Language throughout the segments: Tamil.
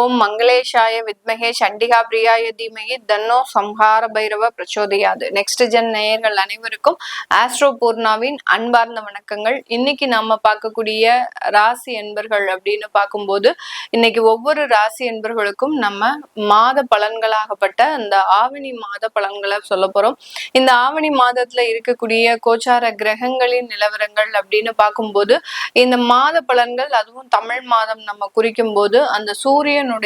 ஓம் மங்களேஷாய வித்மகே சண்டிகா பிரியாய தீமகி தன்னோ சம்ஹார பைரவ பிரச்சோதயாது. நெக்ஸ்ட் ஜென் நேயர்கள் அனைவருக்கும் ஆஸ்ட்ரோ பூர்ணாவின் அன்பார்ந்த வணக்கங்கள். இன்னைக்கு நாம பார்க்கக்கூடிய ராசி என்பர்கள் அப்படின்னு பார்க்கும்போது இன்னைக்கு ஒவ்வொரு ராசி என்பர்களுக்கும் நம்ம மாத பலன்களாகப்பட்ட இந்த ஆவணி மாத பலன்களை சொல்ல போறோம். இந்த ஆவணி மாதத்துல இருக்கக்கூடிய கோச்சார கிரகங்களின் நிலவரங்கள் அப்படின்னு பார்க்கும்போது இந்த மாத பலன்கள், அதுவும் தமிழ் மாதம் நம்ம குறிக்கும் போது அந்த சூரியனுடைய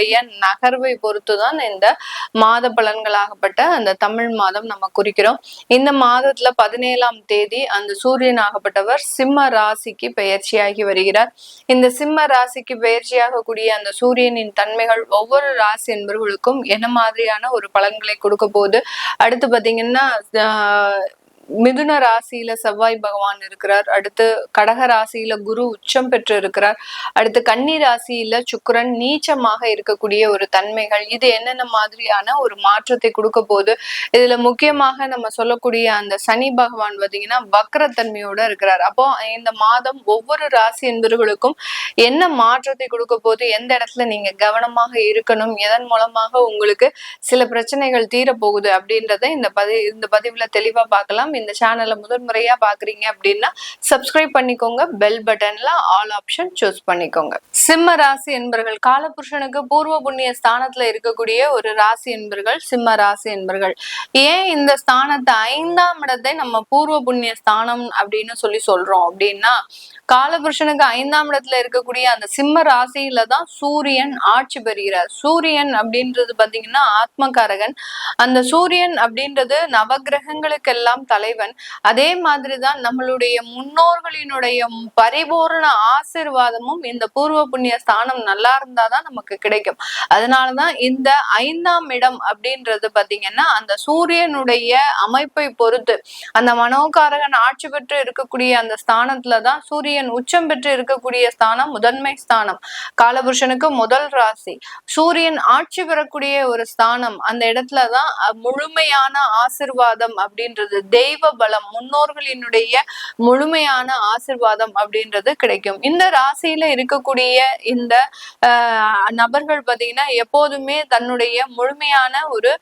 நகர்வை பொறுத்துதான் இந்த மாத பலன்களாகப்பட்ட அந்த தமிழ் மாதம் நம்ம குறிக்கிறோம். இந்த மாதத்துல 17ஆம் தேதி அந்த சூரியன் ஆகப்பட்டவர் சிம்ம ராசிக்கு பெயர்ச்சியாகி வருகிறார். இந்த சிம்ம ராசிக்கு பெயர்ச்சியாக கூடிய அந்த சூரியனின் தன்மைகள் ஒவ்வொரு ராசி என்பவர்களுக்கும் என்ன மாதிரியான ஒரு பலன்களை கொடுக்க போகுது. அடுத்து பாத்தீங்கன்னா மிதுன ராசியில செவ்வாய் பகவான் இருக்கிறார். அடுத்து கடக ராசியில குரு உச்சம் பெற்று இருக்கிறார். அடுத்து கன்னி ராசியில சுக்கிரன் நீச்சமாக இருக்கக்கூடிய ஒரு தன்மைகள், இது என்னென்ன மாதிரியான ஒரு மாற்றத்தை கொடுக்க போகுது. இதுல முக்கியமாக நம்ம சொல்லக்கூடிய அந்த சனி பகவான் பாத்தீங்கன்னா வக்ரத்தன்மையோட இருக்கிறார். அப்போ இந்த மாதம் ஒவ்வொரு ராசி என்பவர்களுக்கும் என்ன மாற்றத்தை கொடுக்க போகுது, எந்த இடத்துல நீங்க கவனமாக இருக்கணும், எதன் மூலமாக உங்களுக்கு சில பிரச்சனைகள் தீரப்போகுது அப்படின்றத இந்த பதிவுல தெளிவா பார்க்கலாம். இந்த சேனலை முதல் முறையா பாக்குறீங்க அப்படின்னா சப்ஸ்கிரைப் பண்ணிக்கோங்க, பெல் பட்டன்ல ஆல் ஆப்ஷன் சூஸ் பண்ணிக்கோங்க. சிம்ம ராசி என்பர்கள் காலபுருஷனுக்கு பூர்வ புண்ணிய ஸ்தானத்துல இருக்கக்கூடிய ஒரு ராசி என்பர்கள் சிம்ம ராசி என்பர்கள். ஏன் இந்த ஸ்தானத்தை 5ஆம் இடத்தை நம்ம பூர்வ புண்ணிய ஸ்தானம் அப்படின்னு சொல்றோம் அப்படின்னா, காலபுருஷனுக்கு 5ஆம் இடத்துல இருக்கக்கூடிய அந்த சிம்ம ராசியில தான் சூரியன் ஆட்சி பெறுகிறார். சூரியன் அப்படின்றது பாத்தீங்கன்னா ஆத்மகாரகன். அந்த சூரியன் அப்படின்றது நவகிரகங்களுக்கெல்லாம் தலைவன். அதே மாதிரிதான் நம்மளுடைய முன்னோர்களினுடைய பரிபூர்ண ஆசீர்வாதமும் இந்த பூர்வ புண்ணிய ஸ்தானம் நல்லா இருந்தாதான் நமக்கு கிடைக்கும். அதனாலதான் இந்த 5ஆம் இடம் அப்படின்றது பாத்தீங்கன்னா அந்த சூரியனுடைய அமைப்பை பொறுத்து அந்த மனோகாரகன் ஆட்சி பெற்று இருக்கக்கூடிய அந்த ஸ்தானத்துலதான் சூரியன் உச்சம் பெற்று இருக்கக்கூடிய ஸ்தானம் முதன்மை ஸ்தானம். காலபுருஷனுக்கு முதல் ராசி. சூரியன் ஆட்சி பெறக்கூடிய ஒரு ஸ்தானம், அந்த இடத்துலதான் முழுமையான ஆசிர்வாதம் அப்படின்றது, தெய்வ பலம், முன்னோர்களினுடைய முழுமையான ஆசிர்வாதம் அப்படின்றது கிடைக்கும். இந்த ராசியில இருக்கக்கூடிய இந்த நபர்கள் பாத்தீங்கன்னா எப்போதுமே தன்னுடைய முழுமையான ஒரு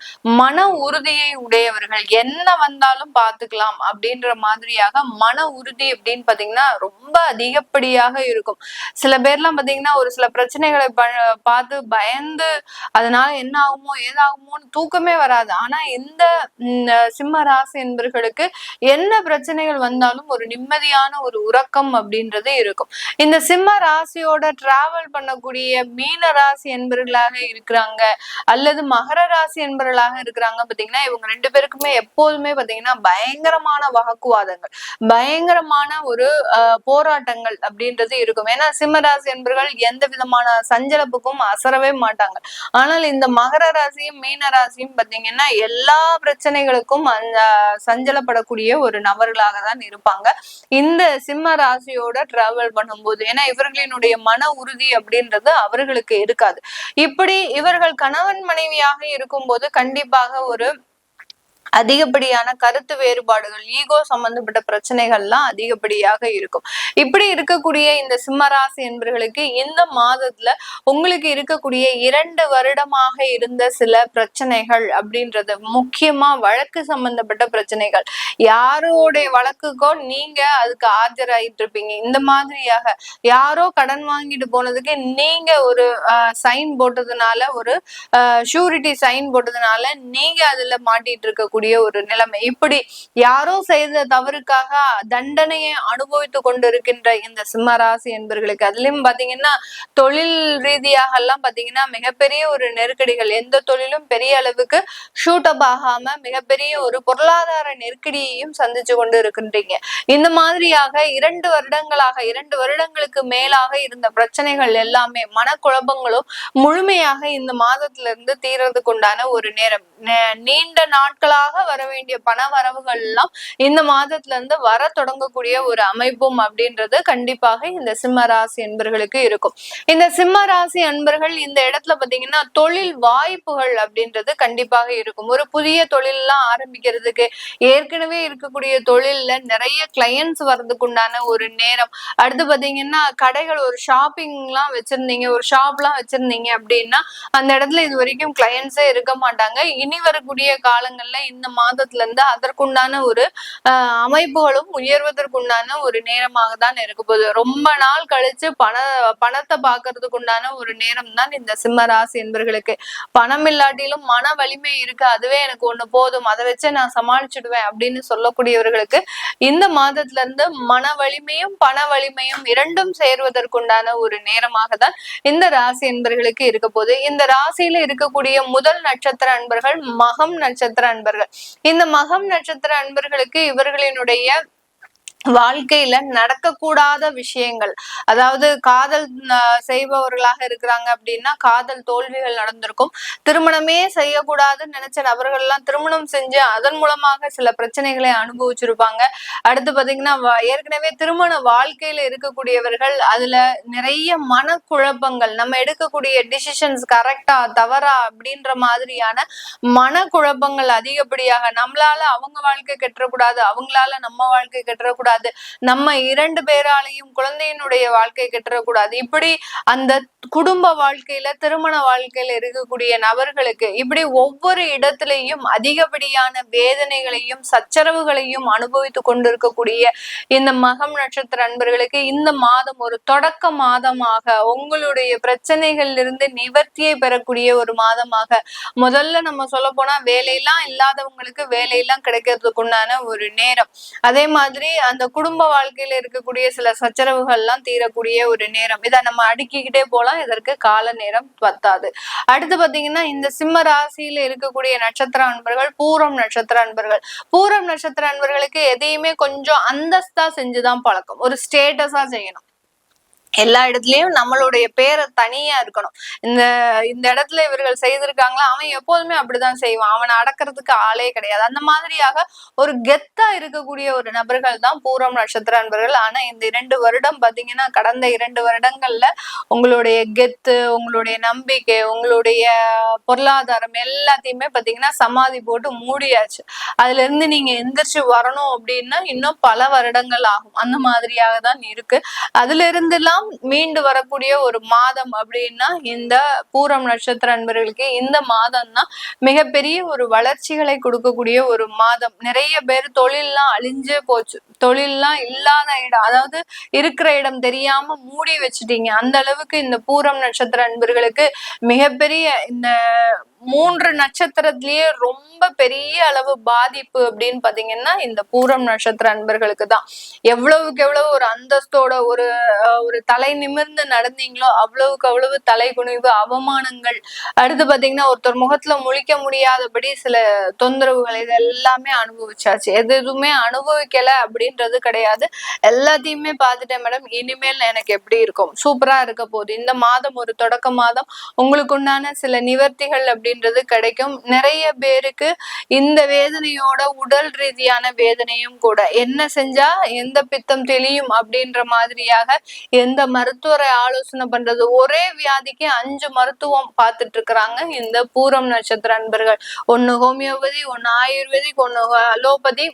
மன உறுதியை உடையவர்கள். என்ன வந்தாலும் பாத்துக்கலாம் அப்படின்ற மாதிரியாக மன உறுதி அப்படின்னு பாத்தீங்கன்னா ரொம்ப அதிகப்படியாக இருக்கும். சில பேர்லாம் பாத்தீங்கன்னா ஒரு சில பிரச்சனைகளை பார்த்து பயந்து அதனால என்ன ஆகுமோ ஏதாகுமோன்னு தூக்கமே வராது. ஆனா இந்த சிம்ம ராசி என்பவர்களுக்கு என்ன பிரச்சனைகள் வந்தாலும் ஒரு நிம்மதியான ஒரு உறக்கம் அப்படின்றது இருக்கும். இந்த சிம்ம ராசியோட டிராவல் பண்ணக்கூடிய மீன ராசி என்பவர்களாக இருக்கிறாங்க அல்லது மகர ராசி என்பவர்களாக இருக்கிறாங்க பாத்தீங்கன்னா, இவங்க 2 பேருக்குமே எப்போதுமே பாத்தீங்கன்னா பயங்கரமான வாக்குவாதங்கள், பயங்கரமான ஒரு போராட்டங்கள் அப்படின்றது இருக்கும். ஏன்னா சிம்மராசி என்பவர்கள் எந்த விதமான சஞ்சலப்புக்கும் அசரவே மாட்டாங்க. ஆனால் இந்த மகர ராசியும் மீன ராசியும் பாத்தீங்கன்னா எல்லா பிரச்சனைகளுக்கும் அந்த சஞ்சலப்படக்கூடிய ஒரு நபர்களாக தான் இருப்பாங்க இந்த சிம்ம ராசியோட டிராவல் பண்ணும்போது. ஏன்னா இவர்களினுடைய மன உறுதி அப்படின்றது அவர்களுக்கு இருக்காது. இப்படி இவர்கள் கணவன் மனைவியாக இருக்கும்போது கண்டிப்பாக ஒரு அதிகப்படியான கருத்து வேறுபாடுகள், ஈகோ சம்பந்தப்பட்ட பிரச்சனைகள்லாம் அதிகப்படியாக இருக்கும். இப்படி இருக்கக்கூடிய இந்த சிம்மராசி என்பவர்களுக்கு இந்த மாதத்துல உங்களுக்கு இருக்கக்கூடிய 2 வருடமாக இருந்த சில பிரச்சனைகள் அப்படின்றது, முக்கியமா வழக்கு சம்பந்தப்பட்ட பிரச்சனைகள், யாரோடைய வழக்குக்கோ நீங்க அதுக்கு ஆஜராயிட்டு இருப்பீங்க. இந்த மாதிரியாக யாரோ கடன் வாங்கிட்டு போனதுக்கு நீங்க ஒரு சைன் போட்டதுனால, ஒரு ஷூரிட்டி சைன் போட்டதுனால நீங்க அதுல மாட்டிட்டு இருக்கக்கூடிய ஒரு நிலைமை, இப்படி யாரோ செய்த தவறுக்காக தண்டனையை அனுபவித்து கொண்டிருக்கின்ற இந்த சிம்மராசி என்பவர்களுக்கு, அதுலயும் பாத்தீங்கன்னா தொழில் ரீதியாக எல்லாம் பாத்தீங்கன்னா மிகப்பெரிய ஒரு நெருக்கடிகள், எந்த தொழிலும் பெரிய அளவுக்கு ஷூட் அப் ஆகாம மிகப்பெரிய ஒரு பொருளாதார நெருக்கடியையும் சந்திச்சு கொண்டு இருக்கின்றீங்க. இந்த மாதிரியாக 2 வருடங்களுக்கு மேலாக இருந்த பிரச்சனைகள் எல்லாமே, மனக்குழப்பங்களும் முழுமையாக இந்த மாதத்துல இருந்து தீர்றதுக்கு உண்டான ஒரு நேரம். நீண்ட நாட்களாக கண்டிப்பாக வர வேண்டிய பண வரவுகள் எல்லாம் இந்த மாதத்துல இருந்து வர தொடங்கக்கூடிய ஒரு அமைப்பும் அப்படின்றது கண்டிப்பாக இந்த சிம்ம ராசி அன்பர்களுக்கு இருக்கும். இந்த சிம்ம ராசி அன்பர்கள் இந்த இடத்துல பாத்தீங்கன்னா தொழில் வாய்ப்புகள் அப்படின்றது கண்டிப்பாக இருக்கும். ஒரு புதிய தொழில் எல்லாம் ஆரம்பிக்கிறதுக்கு, ஏற்கனவே இருக்கக்கூடிய தொழில்ல நிறைய கிளையன்ஸ் வர்றதுக்கு உண்டான ஒரு நேரம். அடுத்து பாத்தீங்கன்னா கடைகள், ஒரு ஷாப்பிங் எல்லாம் வச்சிருந்தீங்க, ஒரு ஷாப் எல்லாம் வச்சிருந்தீங்க அப்படின்னா அந்த இடத்துல இது வரைக்கும் கிளையன்ஸே இருக்க மாட்டாங்க. இனி வரக்கூடிய காலங்கள்ல இந்த மாதத்துல இருந்து அதற்குண்டான ஒரு அமைப்புகளும் உயர்வதற்குண்டான ஒரு நேரமாக தான் இருக்க போகுது. ரொம்ப நாள் கழிச்சு பணத்தை பாக்குறதுக்கு உண்டான ஒரு நேரம் தான் இந்த சிம்ம ராசி என்பர்களுக்கு. பணம் இல்லாட்டிலும் மன வலிமை இருக்கு, அதுவே எனக்கு ஒண்ணு போதும், அதை வச்சு நான் சமாளிச்சுடுவேன் அப்படின்னு சொல்லக்கூடியவர்களுக்கு இந்த மாதத்துல இருந்து மன வலிமையும் பண வலிமையும் இரண்டும் சேர்வதற்குண்டான ஒரு நேரமாக தான் இந்த ராசி என்பர்களுக்கு இருக்க போகுது. இந்த ராசியில இருக்கக்கூடிய முதல் நட்சத்திர அன்பர்கள் மகம் நட்சத்திர அன்பர்கள். இந்த மகம் நட்சத்திர அன்பர்களுக்கு இவர்களினுடைய வாழ்க்கையில நடக்கக்கூடாத விஷயங்கள், அதாவது காதல் செய்பவர்களாக இருக்கிறாங்க அப்படின்னா காதல் தோல்விகள் நடந்திருக்கும். திருமணமே செய்யக்கூடாதுன்னு நினைச்ச நபர்கள் எல்லாம் திருமணம் செஞ்சு அதன் மூலமாக சில பிரச்சனைகளை அனுபவிச்சிருப்பாங்க. அடுத்து பாத்தீங்கன்னா ஏற்கனவே திருமண வாழ்க்கையில இருக்கக்கூடியவர்கள் அதுல நிறைய மனக்குழப்பங்கள், நம்ம எடுக்கக்கூடிய டிசிஷன்ஸ் கரெக்டா தவறா அப்படின்ற மாதிரியான மனக்குழப்பங்கள் அதிகப்படியாக, நம்மளால அவங்க வாழ்க்கை கெட்டக்கூடாது, அவங்களால நம்ம வாழ்க்கை கெட்டக்கூடாது, நம்ம இரண்டு பேராலையும் குழந்தையினுடைய வாழ்க்கை கெட்டக்கூடாது, இப்படி அந்த குடும்ப வாழ்க்கையில திருமண வாழ்க்கையில இருக்கக்கூடிய நபர்களுக்கு இப்படி ஒவ்வொரு இடத்திலையும் அதிகப்படியான வேதனைகளையும் சச்சரவுகளையும் அனுபவித்துக் கொண்டிருக்கக்கூடிய இந்த மகம் நட்சத்திர அன்பர்களுக்கு இந்த மாதம் ஒரு தொடக்க மாதமாக உங்களுடைய பிரச்சனைகள்ல இருந்து நிவர்த்தியை பெறக்கூடிய ஒரு மாதமாக, முதல்ல நம்ம சொல்ல போனா வேலையெல்லாம் இல்லாதவங்களுக்கு வேலையெல்லாம் கிடைக்கிறதுக்குண்டான ஒரு நேரம். அதே மாதிரி அந்த குடும்ப வாழ்க்கையில இருக்கக்கூடிய சில சச்சரவுகள் எல்லாம் தீரக்கூடிய ஒரு நேரம். இதை நம்ம அடுக்கிக்கிட்டே போலாம், இதற்கு கால நேரம் பத்தாது. அடுத்து பாத்தீங்கன்னா இந்த சிம்ம ராசியில இருக்கக்கூடிய நட்சத்திர அன்பர்கள் பூரம் நட்சத்திர அன்பர்கள். பூரம் நட்சத்திர அன்பர்களுக்கு எதையுமே கொஞ்சம் அந்தஸ்தா செஞ்சுதான் பழக்கம், ஒரு ஸ்டேட்டஸா செய்யணும். எல்லா இடத்துலயும் நம்மளுடைய பேரை தனியா இருக்கணும். இந்த இந்த இடத்துல இவர்கள் செய்திருக்காங்களா, அவன் எப்போதுமே அப்படிதான் செய்வான், அவனை அடக்கிறதுக்கு ஆளே கிடையாது, அந்த மாதிரியாக ஒரு கெத்தா இருக்கக்கூடிய ஒரு நபர்கள் தான் பூரம் நட்சத்திர அன்பர்கள். ஆனா இந்த 2 வருடம் பாத்தீங்கன்னா, கடந்த 2 வருடங்கள்ல உங்களுடைய கெத்து, உங்களுடைய நம்பிக்கை, உங்களுடைய பொருளாதாரம் எல்லாத்தையுமே பாத்தீங்கன்னா சமாதி போட்டு மூடியாச்சு. அதுல இருந்து நீங்க எந்திரிச்சு வரணும் அப்படின்னா இன்னும் பல வருடங்கள் ஆகும். அந்த மாதிரியாக தான் இருக்கு. அதுல இருந்து எல்லாம் மீண்டு வரக்கூடிய ஒரு மாதம் அப்படின்னா இந்த பூரம் நட்சத்திர அன்பர்களுக்கு இந்த மாதம் தான் மிகப்பெரிய ஒரு வளர்ச்சிகளை கொடுக்கக்கூடிய ஒரு மாதம். நிறைய பேர் தொழில்லாம் அழிஞ்சே போச்சு, தொழில்லாம் இல்லாத இடம், அதாவது இருக்கிற இடம் தெரியாம மூடி வச்சுட்டீங்க. அந்த அளவுக்கு இந்த பூரம் நட்சத்திர அன்பர்களுக்கு மிகப்பெரிய இந்த 3 நட்சத்திரத்திலேயே ரொம்ப பெரிய அளவு பாதிப்பு அப்படின்னு பாத்தீங்கன்னா இந்த பூரம் நட்சத்திர அன்பர்களுக்கு தான். எவ்வளவுக்கு எவ்வளவு ஒரு அந்தஸ்தோட ஒரு தலை நிமிர்ந்து நடந்தீங்களோ அவ்வளவுக்கு அவ்வளவு தலை குனிவு, அவமானங்கள், அடுத்து பாத்தீங்கன்னா ஒருத்தர் முகத்துல முழிக்க முடியாதபடி சில தொந்தரவுகள், இது எல்லாமே அனுபவிச்சாச்சு. எதுவுமே அனுபவிக்கல அப்படின்றது கிடையாது, எல்லாத்தையுமே பார்த்துட்டேன் மேடம், இனிமேல் எனக்கு எப்படி இருக்கும், சூப்பரா இருக்க போகுது. இந்த மாதம் ஒரு தொடக்க மாதம், உங்களுக்கு உண்டான சில நிவர்த்திகள் அப்படின்றது கிடைக்கும். நிறைய பேருக்கு இந்த வேதனையோட உடல் ரீதியான வேதனையும் கூட, என்ன செஞ்சா எந்த பித்தம் தெளியும் அப்படின்ற மாதிரியாக எந்த மருத்துவரை ஆலோசனை பண்றது, ஒரே வியாதிக்கு 5 மருத்துவம் பார்த்துட்டு இருக்கிறாங்க இந்த பூரம் நட்சத்திர அன்பர்கள். ஒண்ணு ஹோமியோபதி, ஒண்ணு ஆயுர்வேதிக், ஒண்ணு அலோபதி,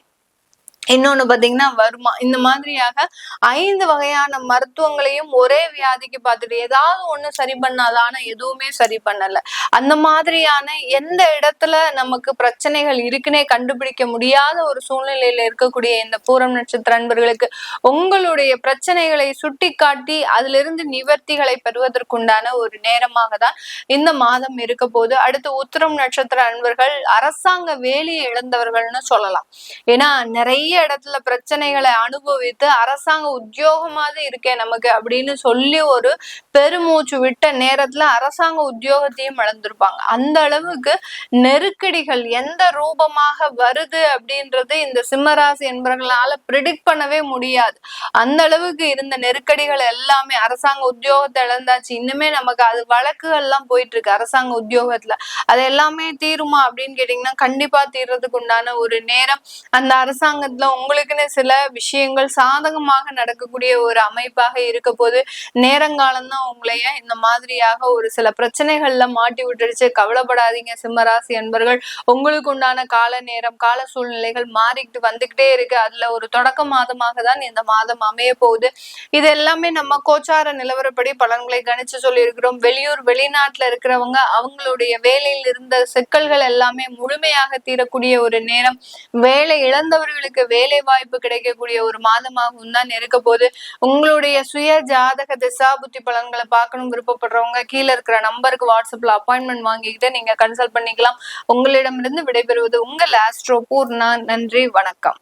இன்னொன்னு பாத்தீங்கன்னா வருமா. இந்த மாதிரியாக 5 வகையான மருத்துவங்களையும் ஒரே வியாதிக்கு பார்த்துட்டு ஏதாவது ஒண்ணு சரி பண்ணாத, ஆனா எதுவுமே சரி பண்ணல. அந்த மாதிரியான எந்த இடத்துல நமக்கு பிரச்சனைகள் இருக்குன்னே கண்டுபிடிக்க முடியாத ஒரு சூழ்நிலையில இருக்கக்கூடிய இந்த பூரம் நட்சத்திர அன்பர்களுக்கு உங்களுடைய பிரச்சனைகளை சுட்டி காட்டி அதுல இருந்து நிவர்த்திகளை பெறுவதற்குண்டான ஒரு நேரமாக தான் இந்த மாதம் இருக்க போது. அடுத்து உத்திரம் நட்சத்திர அன்பர்கள் அரசாங்க வேலையை இழந்தவர்கள்னு சொல்லலாம். ஏன்னா நிறைய இடத்துல பிரச்சனைகளை அனுபவித்து அரசாங்க உத்தியோகமாவது இருக்கேன் நமக்கு அப்படின்னு சொல்லி ஒரு பெருமூச்சு விட்ட நேரத்துல அரசாங்க உத்தியோகத்தையும் இழந்திருப்பாங்க. அந்த அளவுக்கு நெருக்கடிகள் எந்த ரூபமாக வருது அப்படின்றது இந்த சிம்மராசி என்பவர்களால பிரிடிக்ட் பண்ணவே முடியாது. அந்த அளவுக்கு இருந்த நெருக்கடிகள் எல்லாமே அரசாங்க உத்தியோகத்தை இழந்தாச்சு. இன்னுமே நமக்கு அது வழக்குகள் எல்லாம் போயிட்டு இருக்கு அரசாங்க உத்தியோகத்துல. அது எல்லாமே தீருமா அப்படின்னு கேட்டீங்கன்னா கண்டிப்பா தீர்றதுக்கு உண்டான ஒரு நேரம் அந்த அரசாங்கத்துல உங்களுக்குன்னு சில விஷயங்கள் சாதகமாக நடக்கக்கூடிய ஒரு அமைப்பாக இருக்க போது நேரங்காலம் தான் உங்களைய இந்த மாதிரியாக ஒரு சில பிரச்சனைகள்ல மாட்டி விட்டுடுச்சு. கவலைப்படாதீங்க சிம்மராசி என்பர்கள். உங்களுக்கு உண்டான கால நேரம் கால சூழ்நிலைகள் மாறிக்கிட்டு வந்துகிட்டே இருக்கு. அதுல ஒரு தொடக்க மாதமாக தான் இந்த மாதம் அமைய போகுது. இது எல்லாமே நம்ம கோச்சார நிலவரப்படி பலன்களை கணிச்சு சொல்லி இருக்கிறோம். வெளியூர் வெளிநாட்டுல இருக்கிறவங்க அவங்களுடைய வேலையில் இருந்த சிக்கல்கள் எல்லாமே முழுமையாக தீரக்கூடிய ஒரு நேரம். வேலை இழந்தவர்களுக்கு வேலை வாய்ப்பு கிடைக்கக்கூடிய ஒரு மாதமாகவும் தான் இருக்க போது. உங்களுடைய சுய ஜாதக திசா புத்தி பலன்களை பார்க்கணும் விருப்பப்படுறவங்க கீழே இருக்கிற நம்பருக்கு வாட்ஸ்அப்ல அப்பாயின்மெண்ட் வாங்கிக்கிட்டு நீங்க கன்சல்ட் பண்ணிக்கலாம். உங்களிடமிருந்து விடைபெறுவது உங்கள் ஆஸ்ட்ரோ பூர்ணா. நன்றி, வணக்கம்.